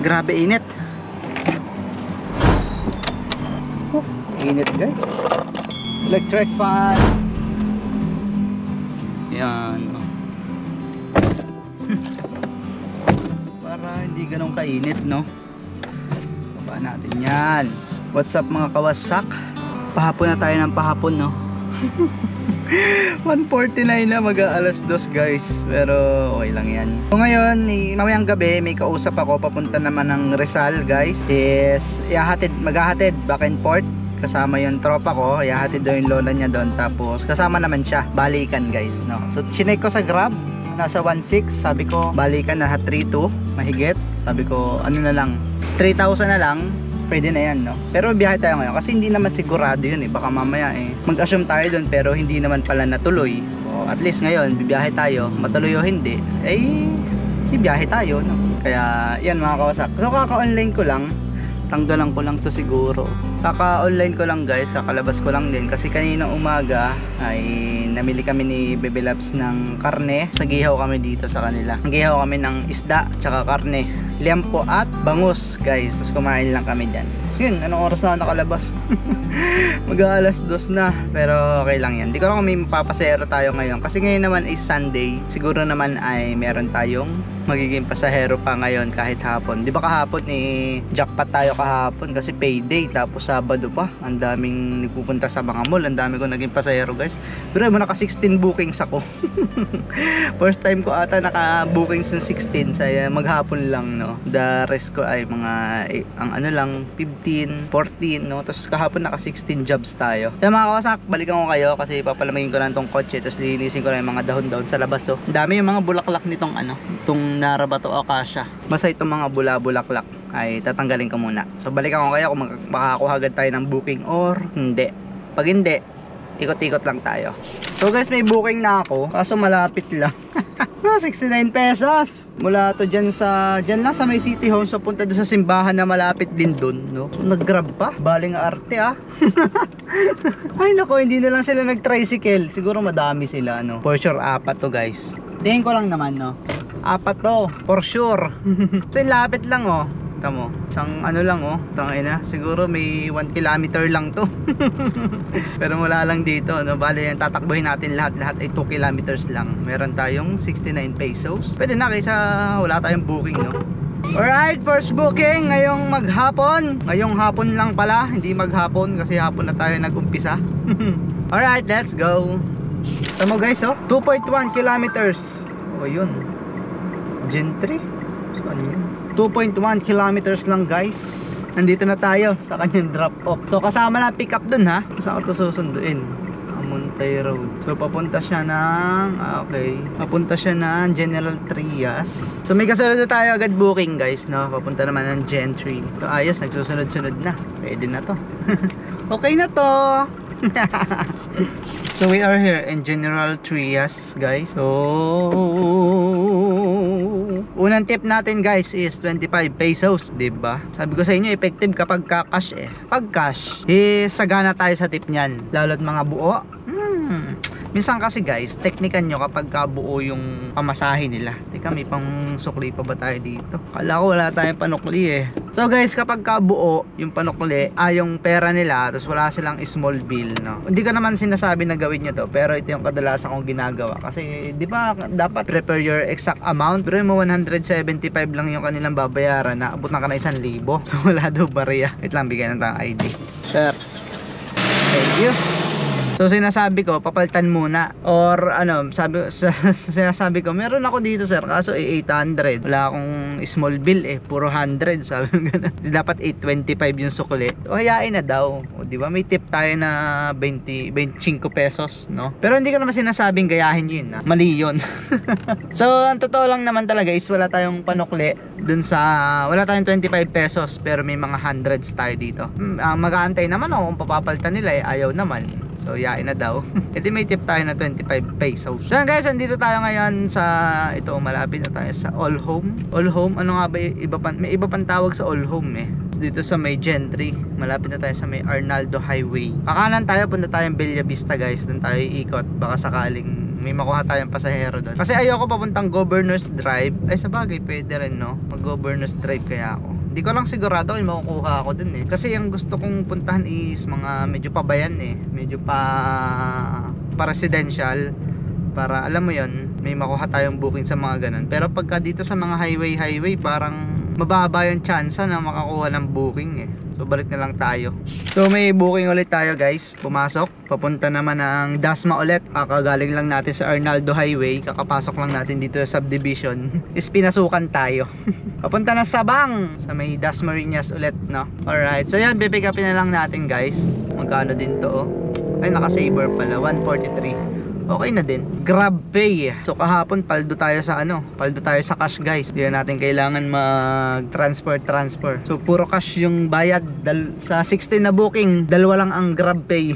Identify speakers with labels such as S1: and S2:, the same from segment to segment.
S1: Grabe init. Oh, init guys. Electric fan. Yan. Para hindi ganun kainit, no? Baba natin yan. What's up mga kawasak? Pahapon na tayo ng pahapon, no? 1:49 na, mag-aalas 2 guys. Pero okay lang yan. So ngayon, mamayang gabi may kausap ako, papunta naman ng Rizal guys. Is maghahatid back and forth. Kasama yung tropa ko, ihahatid daw yung lola niya doon. Tapos kasama naman siya, balikan guys, no? So chinek ko sa Grab, nasa 1.6. Sabi ko balikan na 3.2 mahigit. Sabi ko ano na lang, 3,000 na lang, pwede na yan, no? Pero biyahe tayo ngayon kasi hindi naman sigurado yun eh. Baka mamaya mag-assume tayo doon pero hindi naman pala natuloy. So at least ngayon bibiyahe tayo, matuloy o hindi bibiyahe tayo, no? Kaya yan mga kawasak. So kaka-online ko lang, tanggalan ko lang to siguro. Kaka-online ko lang guys, kakalabas ko lang din kasi kaninang umaga ay namili kami ni Bebe Labs ng karne. Nagihaw kami dito sa kanila. Nagihaw kami ng isda tsaka karne, liempo at bangus guys. Tapos kumain lang kami dyan. So yun, anong oras na nakalabas? Mag-aalas 2 na. Pero okay lang yan. Di ko lang kung may mapapasero tayo ngayon kasi ngayon naman is Sunday. Siguro naman ay meron tayong magiging pasahero pa ngayon kahit hapon. Di ba kahapon jackpot tayo kahapon kasi payday. Tapos Sabado pa, ang daming nagpupunta sa mga mall. Ang dami ko naging pasahero guys. Pero mo naka 16 bookings ako. First time ko ata naka bookings ng 16 sa maghapon lang, no. The rest ko ay mga ang ano lang 15, 14, no. Tapos kahapon naka 16 jobs tayo. Kaya mga kawasak, balikan ko kayo kasi papalamigin ko lang tong kotse. Tapos lilinisin ko lang yung mga dahon-dahon sa labas. So, ang dami yung mga bulaklak nitong itong Narabato Acacia. Basta itong mga bulaklak ay tatanggalin ko muna. So balikan ko kayo kung makakuha agad tayo ng booking or hindi. Pag hindi, ikot-ikot lang tayo. So guys, may booking na ako kaso malapit lang. 69 pesos. Mula to dyan lang sa may City Home. So punta doon sa simbahan na malapit din doon, no? So, nag-grab pa. Baling arte Ay nako, hindi na lang sila nag-tricycle. Siguro madami sila, no? For sure 4 to guys. Tingin ko lang naman, no? 4 to, for sure. So lapit lang, oh. Tamo, isang lang, oh. Tangina, siguro may 1 kilometer lang to. Pero wala lang dito, no? Bale yan, tatakbuhin natin lahat ay 2 kilometers lang. Meron tayong 69 pesos. Pwede na kaysa wala tayong booking, no? Alright, first booking ngayong maghapon. Ngayong hapon lang pala, hindi maghapon kasi hapon na tayo nag-umpisa. Alright, let's go. Tamo guys, oh, 2.1 kilometers. Oh, yun. Gen 3. Saan yun? 2.1 kilometers lang guys. Nandito na tayo sa kanyang drop off. So kasama na pick up dun, ha. Saan ko to susunduin? Amuntay Road. So papunta siya ng papunta siya ng General Trias. So may kasunod na tayo agad booking guys, no. Papunta naman ng Gen 3. So ayos, nagsusunod-sunod na. Pwede na to. Okay na to. So we are here in General Trias guys. So unang tip natin guys is 25 pesos, diba? Sabi ko sa inyo, effective kapag cash Pag cash, sagana tayo sa tip niyan. Lalo't mga buo. Minsan kasi guys, teknikan nyo kapag buo yung pamasahe nila. Teka, may pang sukli pa ba tayo dito? Kala ko wala tayong panukli So guys, kapag buo yung panukli, yung pera nila, tapos wala silang small bill, no? Hindi ko naman sinasabi na gawin nyo to, pero ito yung kadalasan kong ginagawa. Kasi, di ba, dapat prepare your exact amount. Pero mo 175 lang yung kanilang babayaran, na abot na ka na 1,000. So wala daw bariya. Wait lang, bigyan ng tayong ID. Sir, thank you. So sinasabi ko, papalitan muna. Or sinasabi ko, meron ako dito sir, kaso 800. Wala akong small bill puro 100. Sabi ko ganun. Dapat 825 yung sukli. O hayain na daw. O di ba may tip tayo na 25 pesos, no? Pero hindi ko naman sinasabing gayahin yun, mali yun. So ang totoo lang naman talaga is wala tayong panukli dun sa, wala tayong 25 pesos, pero may mga hundreds tayo dito. Mag-aantay naman ako kung papapalitan nila, ayaw naman. So yain na daw. Edi may tip tayo na 25 pesos. So guys, andito tayo ngayon sa malapit na tayo sa All Home. All Home, ano nga ba may iba pang tawag sa All Home dito sa may Gentry. Malapit na tayo sa may Arnaldo Highway. Pakanan tayo, punta tayong Bella Vista guys. Doon tayo iikot. Baka sakaling may makuha tayong pasahero doon. Kasi ayoko papuntang Governor's Drive. Ay sabagay pwede rin no, mag Governor's Drive kaya ako. Hindi ko lang sigurado kung makukuha ako dun eh. Kasi yung gusto kong puntahan is mga medyo pabayan eh, medyo pa residential, para alam mo yon, may makuha tayong booking sa mga ganun. Pero pagka dito sa mga highway parang mababa yung chance na makakuha ng booking eh. So balik na lang tayo. So may booking ulit tayo guys. Pumasok, papunta naman ng Dasma ulit. Kakagaling lang natin sa Arnaldo Highway. Kakapasok lang natin dito sa subdivision. Is pinasukan tayo. Papunta na Sabang sa may Dasmariñas ulit, no? Alright, so yan, pipick upin na lang natin guys. Magkano din to oh. Ay naka-saver pala, 143. Okay na din. Grab pay. So kahapon paldo tayo sa paldo tayo sa cash guys. Hindi na natin kailangan mag-transfer. So puro cash yung bayad. Sa 16 na booking, dalawa lang ang Grab pay.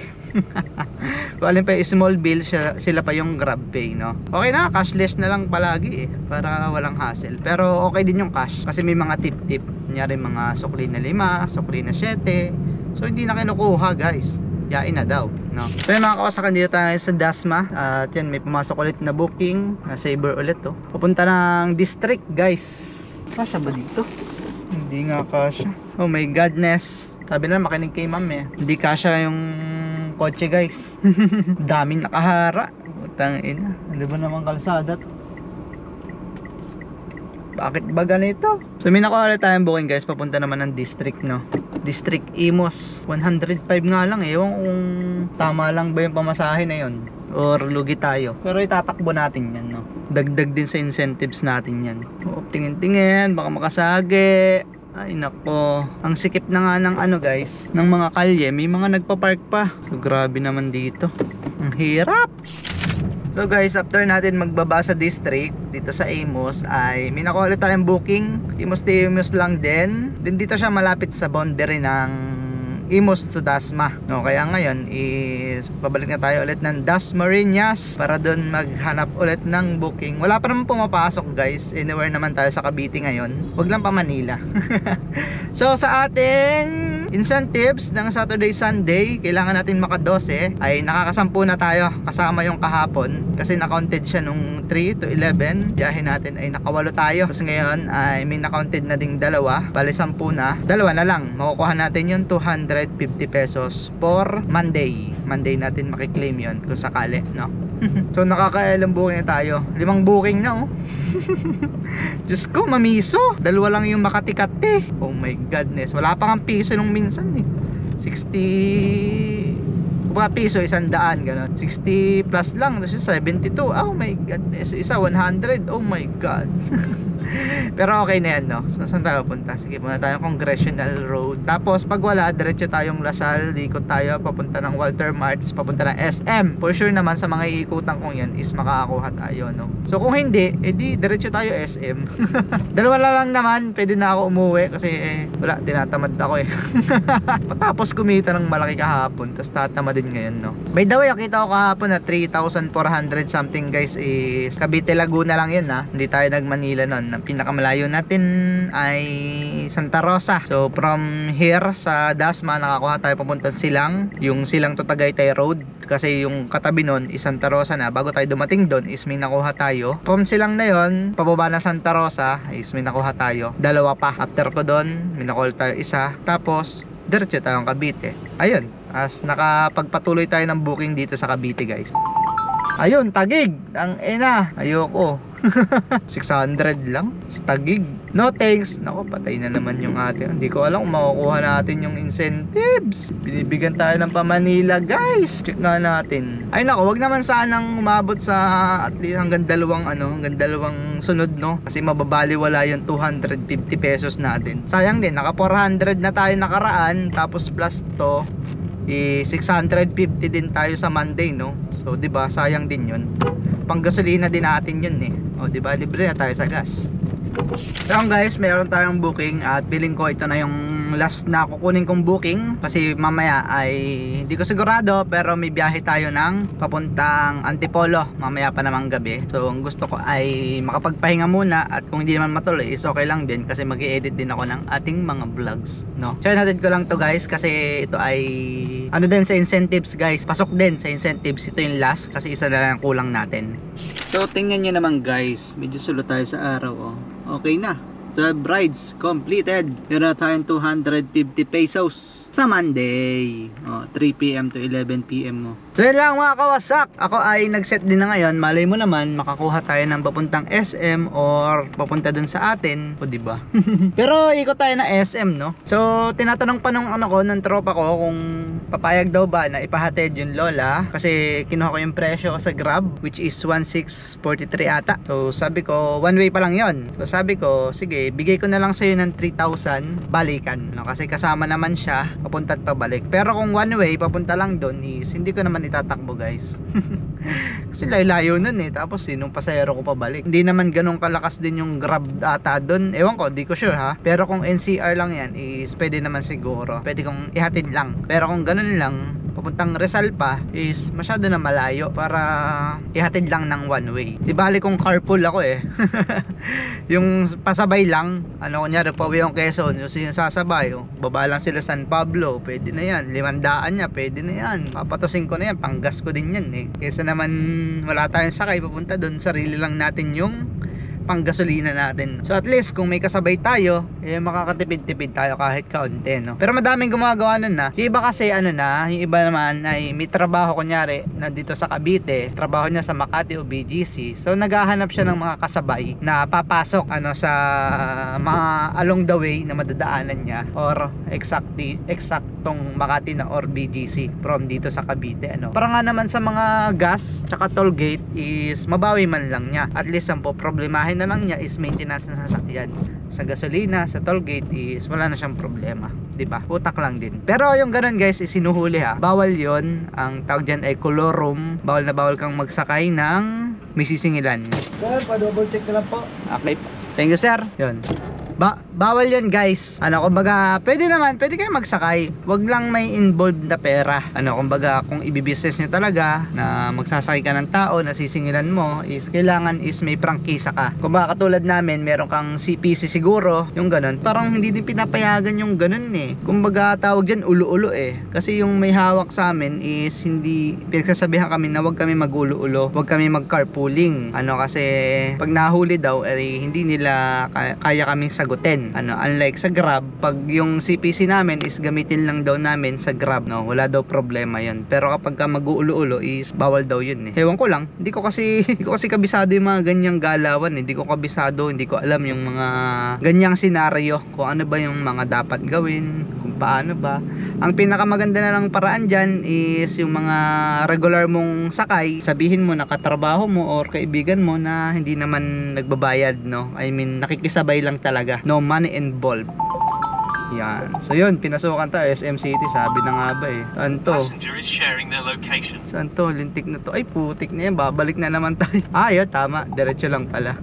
S1: Kung alin pa yung small bill, sila pa yung Grab pay, no? Okay na, cashless na lang palagi eh, para walang hassle. Pero okay din yung cash kasi may mga tip-tip. Kunyari mga sukli na 5, sukli na 7. So hindi na kinukuha guys, yain na daw, no? So yung mga kawasakan, dito tayo sa Dasma. At yan, may pumasok ulit na booking, saver ulit to. Pupunta ng district guys. Kasya ba dito? Hindi nga kasya. Oh my godness, sabi na makinig kay ma'am eh, hindi kasya yung kotse guys. Daming nakahara. Utang ina, ano ba naman kalsada to? Bakit ba ganito? So may nakuha ulit tayong booking guys, papunta naman ng district, no? District Imos. 105 nga lang eh. Ewan kung tama lang ba yung pamasahe na yun or lugi tayo. Pero itatakbo natin yan, no? Dagdag din sa incentives natin yan. O, tingin-tingin, baka makasagi. Ay nako, ang sikip na nga ng guys, ng mga kalye. May mga nagpa-park pa. So grabe naman dito, ang hirap. So guys, after natin magbaba sa district dito sa Imos, ay may nakuha ulit tayong booking. Imos to Imos lang din. Dito siya malapit sa boundary ng Imos to Dasma, no? Kaya ngayon is babalik na tayo ulit ng Dasmariñas para doon maghanap ulit ng booking. Wala pa naman pumapasok guys, anywhere naman tayo sa Cavite ngayon, wag lang pa Manila. So sa ating incentives ng Saturday Sunday, kailangan natin maka 12, ay nakakasampu na tayo kasama yung kahapon kasi na-counted siya nung 3 to 11. Biyahe natin ay nakawalo tayo. Tapos ngayon ay may na-counted na ding dalawa, bali 10 na, dalawa na lang. Makukuha natin yung 250 pesos for Monday. Monday natin makiklaim yun kung sakali, no? So nakakailang booking na tayo, 5 booking na oh. Diyos ko, mamiso, dalawa lang yung Makati-Kati. Oh my godness, wala pa kang piso nung minsan eh. 60 kumbaga piso, 100, gano'n. 60 plus lang, tapos 72. Oh my godness, isa 100. Oh my god. Pero okay na yan, no? So saan tayo punta? Sige, muna tayo Congressional Road. Tapos pag wala, diretso tayong Lasal, ikot tayo papunta ng Walter Mart, papunta ng SM. For sure naman sa mga iikutan kong yan is makakakuha tayo, no? So kung hindi, edi diretso tayo SM. Dalawa lang naman, pwede na ako umuwi kasi wala, tinatamad ako eh. Patapos kumita ng malaki kahapon, tapos tatamad din ngayon, no? By the way, nakita ko kahapon na 3,400 something guys is Cavite Laguna lang yun, ha? Hindi tayo nag Manila nun. Pinakamalayo natin ay Santa Rosa. So from here sa Dasma, nakakuha tayo papunta Silang, yung Silang to Tagaytay Road, kasi yung katabi nun is Santa Rosa na. Bago tayo dumating doon is may nakuha tayo. From Silang na yon, pababa na Santa Rosa is may nakuha tayo dalawa pa. After ko doon, may nakuha tayo isa. Tapos diretso tayong Cavite. Ayun, as nakapagpatuloy tayo ng booking dito sa Cavite guys. Ayun, Tagig. Ang ina, ayoko. 600 lang Tagig. No thanks. Nako, patay na naman yung atin. Hindi ko alam kung makukuha natin yung incentives. Binibigyan tayo ng pa-Manila guys. Check nga natin. Ay nako, wag naman sanang umabot sa at least hanggang dalawang sunod, no? Kasi mababaliwala yung 250 pesos natin. Sayang din, naka 400 na tayo nakaraan, tapos plus to 650 din tayo sa Monday, no? So 'di ba, sayang din 'yun. Panggasolina din natin 'yun eh. O 'di ba, libre na tayo sa gas. So guys, meron tayong booking at feeling ko ito na yung last na kukunin kong booking kasi mamaya ay hindi ko sigurado pero may biyahe tayo ng papuntang Antipolo mamaya pa namang gabi. So ang gusto ko ay makapagpahinga muna at kung hindi naman matuloy is okay lang din kasi mag-i-edit din ako ng ating mga vlogs, no? So natin ko lang to guys kasi ito ay ano din sa incentives guys, pasok din sa incentives. Ito yung last kasi isa na lang kulang natin. So tingnan nyo naman guys, medyo sulo tayo sa araw, oh. Okay na, 12 rides completed. Meron na tayong 250 pesos sa Monday, 3 PM to 11 PM mo. So yun lang mga kawasak, ako ay nag-set din na ngayon. Malay mo naman makakuha tayo ng papuntang SM or papunta dun sa atin, o diba? Pero ikot tayo na SM, no? So tinatanong pa nung nung tropa ko kung papayag daw ba na ipahatid yung lola kasi kinuha ko yung presyo sa Grab which is 1643 ata. So sabi ko one way pa lang yon. So sabi ko sige, bigay ko na lang sa'yo ng 3,000 balikan, no? Kasi kasama naman siya papunta at pabalik. Pero kung one way papunta lang doon is hindi ko naman itatakbo guys. Kasi layo nun eh. Tapos sinong pasahero ko pabalik. Hindi naman ganun kalakas din yung Grab ata doon. Ewan ko, di ko sure ha. Pero kung NCR lang yan is pwede naman siguro. Pwede kong ihatid lang. Pero kung ganun lang papuntang Rizal pa is masyado na malayo para ihatid lang ng one way. Di bali kung carpool ako eh. Yung pasabay lang, ano kunyari pauwi yung Quezon, yung sinasasabay, baba lang sila San Pablo, pwede na yan. 500 niya, pwede na yan. Papatusin ko na yan, panggas ko din yan eh. Kesa naman wala tayong sakay papunta doon, sarili lang natin yung panggasolina natin. So at least kung may kasabay tayo, eh makakatipid-tipid tayo kahit kaunti, no? Pero madaming gumagawa nun na. Yung iba kasi ano na, yung iba naman ay may trabaho kunyari nandito sa Cavite, trabaho niya sa Makati o BGC. So naghahanap siya ng mga kasabay na papasok ano sa mga along the way na madadaanan niya or eksaktong Makati na or BGC from dito sa Cavite, ano. Para nga naman sa mga gas tsaka toll gate is mabawi man lang niya. At least ang problemahin na lang niya is maintenance ng sasakyan. Sa gasolina, sa toll gate is wala na siyang problema, di ba? Utak lang din. Pero yung ganun guys is sinuhuli ha. Bawal 'yon. Ang tawag diyan ay colorum. Bawal na bawal kang magsakay ng may sisingilan. Sir, pa-double check na lang po. Okay. Thank you sir. 'Yon. Bawal yan guys. Ano, kumbaga, pwede kayo magsakay. Wag lang may involved na pera. Ano, kumbaga, kung ibibusiness nyo talaga na magsasakay ka ng tao na sisingilan mo, is kailangan is may prangkisa ka. Kumbaga, katulad namin, meron kang CPC siguro, yung ganun. Parang hindi din pinapayagan yung ganun eh. Kumbaga, tawag dyan, ulo-ulo eh. Kasi yung may hawak sa amin is hindi, pinagsasabihan kami na wag kami mag-ulo-ulo, wag kami mag-carpooling. Ano, kasi pag nahuli daw, eh, hindi nila kaya kaming sagutin. Ano, unlike sa Grab, pag yung CPC namin is gamitin lang daw namin sa Grab, no, wala daw problema yun. Pero kapag ka mag-uulo-ulo is bawal daw yun eh. Ewan ko lang, hindi ko kasi kabisado yung mga ganyang galawan eh. Hindi ko kabisado, hindi ko alam yung mga ganyang senaryo, kung ano ba yung mga dapat gawin, kung paano ba. Ang pinakamaganda na lang paraan dyan is yung mga regular mong sakay, sabihin mo na katrabaho mo or kaibigan mo na hindi naman nagbabayad, no? I mean, nakikisabay lang talaga. No money involved. Yan. So yun, pinasukan tayo SM City, sabi na nga ba eh. Saan to? Saan to? Lintik na to. Ay putik na yan, babalik na naman tayo. Ah yun, tama, diretso lang pala.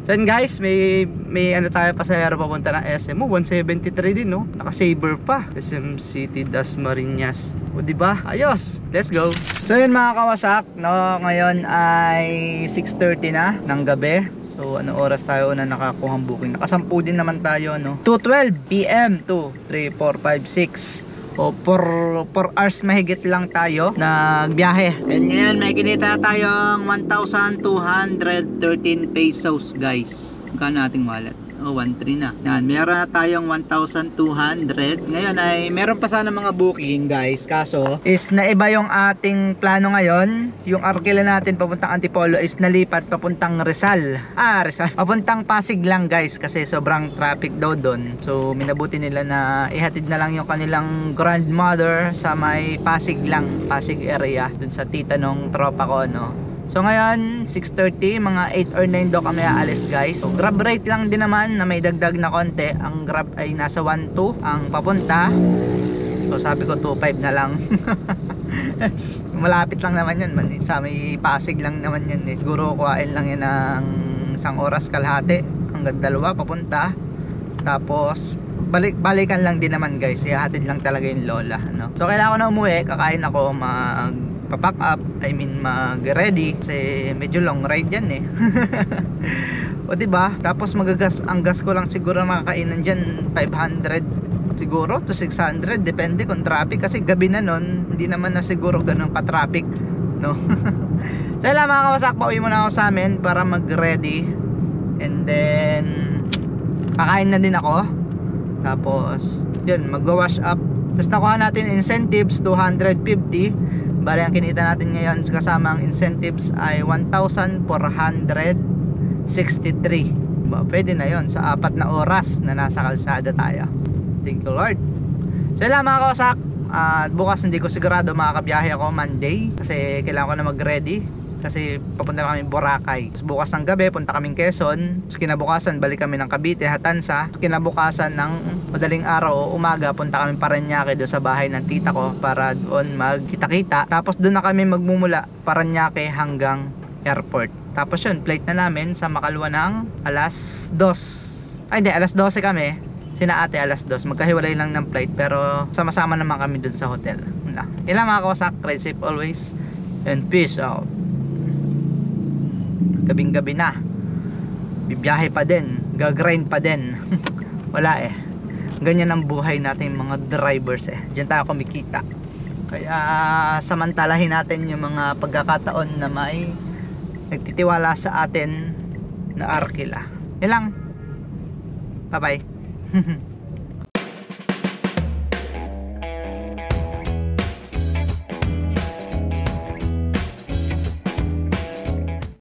S1: Saan guys, may ano tayo pasahero papunta ng SM. 173 din no, naka-saver pa. SM City Dasmariñas. O diba? Ayos, let's go. So yun mga kawasak, no, ngayon ay 6:30 na ng gabi. So ano oras tayo na nakakuhang booking? Nakasampu din naman tayo, no? 2:12 PM, 2, 3, 4, 5, 6. O 4 hours mahigit lang tayo nagbiyahe. And ngayon may kinita tayong 1,213 pesos guys. Magkano ating wallet? Oh, 1,300 na. Yan, meron na tayong 1,200. Ngayon ay meron pa sana mga booking guys. Kaso is naiba yung ating plano ngayon. Yung arkila natin papuntang Antipolo is nalipat papuntang Rizal. Rizal. Papuntang Pasig lang guys kasi sobrang traffic daw doon. So minabuti nila na ihatid na lang yung kanilang grandmother sa may Pasig lang, Pasig area, dun sa tita nung tropa ko, no. So ngayon 6:30, mga 8 or 9 daw kami aalis guys. So Grab rate lang din naman na may dagdag na konti. Ang Grab ay nasa 1,200 ang papunta. So sabi ko 2,500 na lang. Malapit lang naman yan, sa may Pasig lang naman yan eh. Siguro kuhain lang yan ng 1 oras kalahati ang hanggang 2 papunta. Tapos balikan lang din naman guys, ihahatid lang talaga yung lola, no? So kailangan ko na umuwi, kakain ako, magpa-pack up, I mean mag-ready kasi medyo long ride yan eh. O diba? Tapos ang gas ko lang siguro makakainan dyan 500 siguro to 600, depende kung traffic, kasi gabi na nun, hindi naman na siguro ganun ka-traffic, no? So yun lang mga kawasak, pauwi muna ako sa amin para mag-ready, and then kakain na din ako. Tapos yun, mag-wash up. Tapos nakuha natin incentives 250. Bali ang kinita natin ngayon kasama ang incentives ay 1,463. Pwede na yon sa 4 na oras na nasa kalsada tayo. Thank you Lord. So yun lang mga kawasak, bukas hindi ko sigurado makakabiyahe ako Monday kasi kailangan ko na mag-ready kasi papunta na kami Boracay. So, bukas ng gabi punta kaming Quezon. So, kinabukasan balik kami ng Cavite, Hatansa. So, kinabukasan ng madaling araw o umaga punta kami Parañaque doon sa bahay ng tita ko para doon magkita-kita. Tapos doon na kami magmumula Parañaque hanggang airport. Tapos yun, flight na namin sa Makalwa ng alas 2. Ay hindi, alas 12 kami. Sina ate alas 2. Magkahiwalay lang ng flight pero sama-sama naman kami doon sa hotel. Ilang mga kawasak, ride safe always and peace out. Gabing gabi na, bibiyahe pa din, gagrind pa din. Wala eh, ganyan ang buhay natin mga drivers eh, diyan tayo kumikita. Kaya samantalahin natin yung mga pagkakataon na may nagtitiwala sa atin na arkila. Yan lang, bye bye.